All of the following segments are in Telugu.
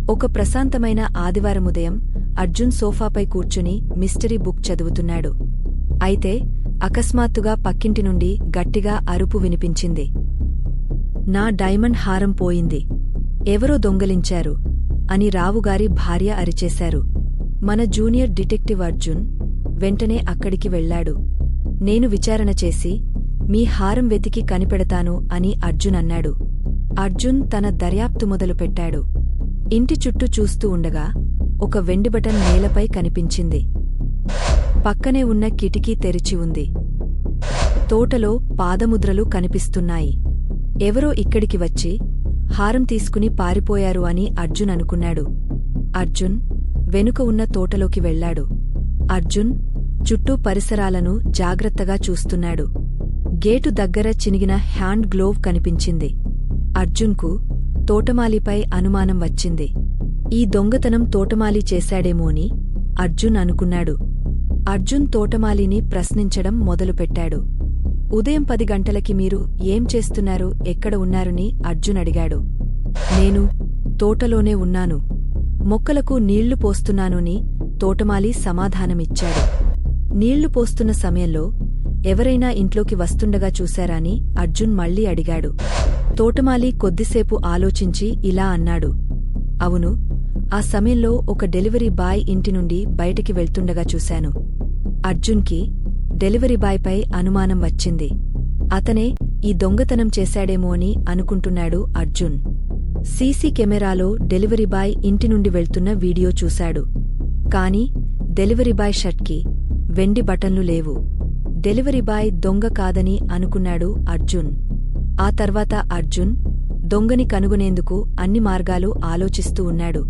ఒక ప్రశాంతమైన ఆదివారముదయం అర్జున్ సోఫాపై కూర్చుని మిస్టరీ బుక్ చదువుతున్నాడు. అయితే అకస్మాత్తుగా పక్కింటి నుండి గట్టిగా అరుపు వినిపించింది. నా డైమండ్ హారం పోయింది, ఎవరో దొంగలించారు అని రావుగారి భార్య అరిచేశారు. మన జూనియర్ డిటెక్టివ్ అర్జున్ వెంటనే అక్కడికి వెళ్లాడు. నేను విచారణ చేసి మీ హారం వెతికి కనిపెడతాను అని అర్జున్ అన్నాడు. అర్జున్ తన దర్యాప్తు మొదలుపెట్టాడు. ఇంటి చుట్టూ చూస్తూ ఉండగా ఒక వెండి బటన్ నేలపై కనిపించింది. పక్కనే ఉన్న కిటికీ తెరిచి ఉంది. తోటలో పాదముద్రలు కనిపిస్తున్నాయి. ఎవరో ఇక్కడికి వచ్చి హారం తీసుకుని పారిపోయారు అని అర్జున్ అనుకున్నాడు. అర్జున్ వెనుక ఉన్న తోటలోకి వెళ్లాడు. అర్జున్ చుట్టూ పరిసరాలను జాగ్రత్తగా చూస్తున్నాడు. గేటు దగ్గర చినిగిన హ్యాండ్ గ్లోవ్ కనిపించింది. అర్జున్కు తోటమాలిపై అనుమానం వచ్చింది. ఈ దొంగతనం తోటమాలి చేశాడేమోని అర్జున్ అనుకున్నాడు. అర్జున్ తోటమాలిని ప్రశ్నించడం మొదలుపెట్టాడు. ఉదయం 10 గంటలకి మీరు ఏం చేస్తున్నారు, ఎక్కడ ఉన్నారని అర్జున్ అడిగాడు. నేను తోటలోనే ఉన్నాను, మొక్కలకు నీళ్లు పోస్తున్నానని తోటమాలి సమాధానమిచ్చాడు. నీళ్లు పోస్తున్న సమయంలో ఎవరైనా ఇంట్లోకి వస్తుండగా చూశారాని అర్జున్ మళ్లీ అడిగాడు. తోటమాలి కొద్దిసేపు ఆలోచించి ఇలా అన్నాడు. అవును, ఆ సమయంలో ఒక డెలివరీ బాయ్ ఇంటి నుండి బయటికి వెళ్తుండగా చూశాను. అర్జున్కి డెలివరీ బాయ్పై అనుమానం వచ్చింది. అతనే ఈ దొంగతనం చేశాడేమో అని అనుకుంటున్నాడు అర్జున్. సీసీ కెమెరాలో డెలివరీ బాయ్ ఇంటి నుండి వెళ్తున్న వీడియో చూశాడు. కాని డెలివరీ బాయ్ షర్ట్కి వెండి బటన్లు లేవు. డెలివరీ బాయ్ దొంగ కాదని అనుకున్నాడు అర్జున్. ఆ తర్వాత అర్జున్ దొంగని కనుగొనేందుకు అన్ని మార్గాలు ఆలోచిస్తూ ఉన్నాడు.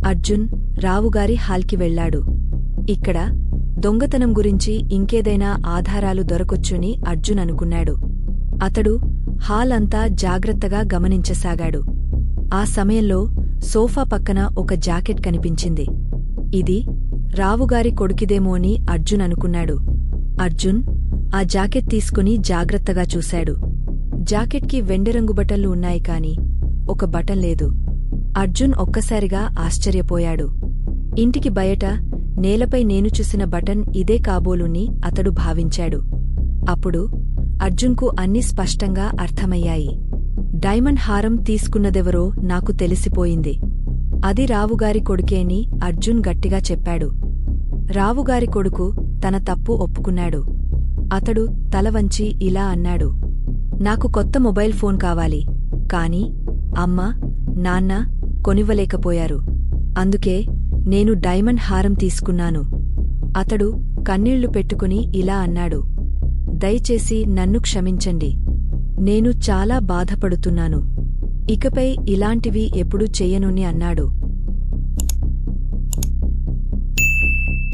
అర్జున్ రావుగారి హాల్కి వెళ్లాడు. ఇక్కడ దొంగతనం గురించి ఇంకేదైనా ఆధారాలు దొరకొచ్చుని అర్జున్ అనుకున్నాడు. అతడు హాల్ అంతా జాగ్రత్తగా గమనించసాగాడు. ఆ సమయంలో సోఫా పక్కన ఒక జాకెట్ కనిపించింది. ఇది రావుగారి కొడుకిదేమోని అర్జున్ అనుకున్నాడు. అర్జున్ ఆ జాకెట్ తీసుకుని జాగ్రత్తగా చూశాడు. జాకెట్కి వెండిరంగు బటన్లు ఉన్నాయి కాని ఒక బటన్ లేదు. అర్జున్ ఒక్కసారిగా ఆశ్చర్యపోయాడు. ఇంటికి బయట నేలపై నేను చూసిన బటన్ ఇదే కాబోలుని అతడు భావించాడు. అప్పుడు అర్జున్కు అన్నీ స్పష్టంగా అర్థమయ్యాయి. డైమండ్ హారం తీసుకున్నదెవరో నాకు తెలిసిపోయింది. అది రావుగారి కొడుకేని అర్జున్ గట్టిగా చెప్పాడు. రావుగారి కొడుకు తన తప్పు ఒప్పుకున్నాడు. అతడు తలవంచి ఇలా అన్నాడు. నాకు కొత్త మొబైల్ ఫోన్ కావాలి, కాని అమ్మ, నాన్న కొనివ్వలేకపోయారు. అందుకే నేను డైమండ్ హారం తీసుకున్నాను. అతడు కన్నీళ్లు పెట్టుకుని ఇలా అన్నాడు. దయచేసి నన్ను క్షమించండి. నేను చాలా బాధపడుతున్నాను. ఇకపై ఇలాంటివి ఎప్పుడూ చెయ్యనుని అన్నాడు.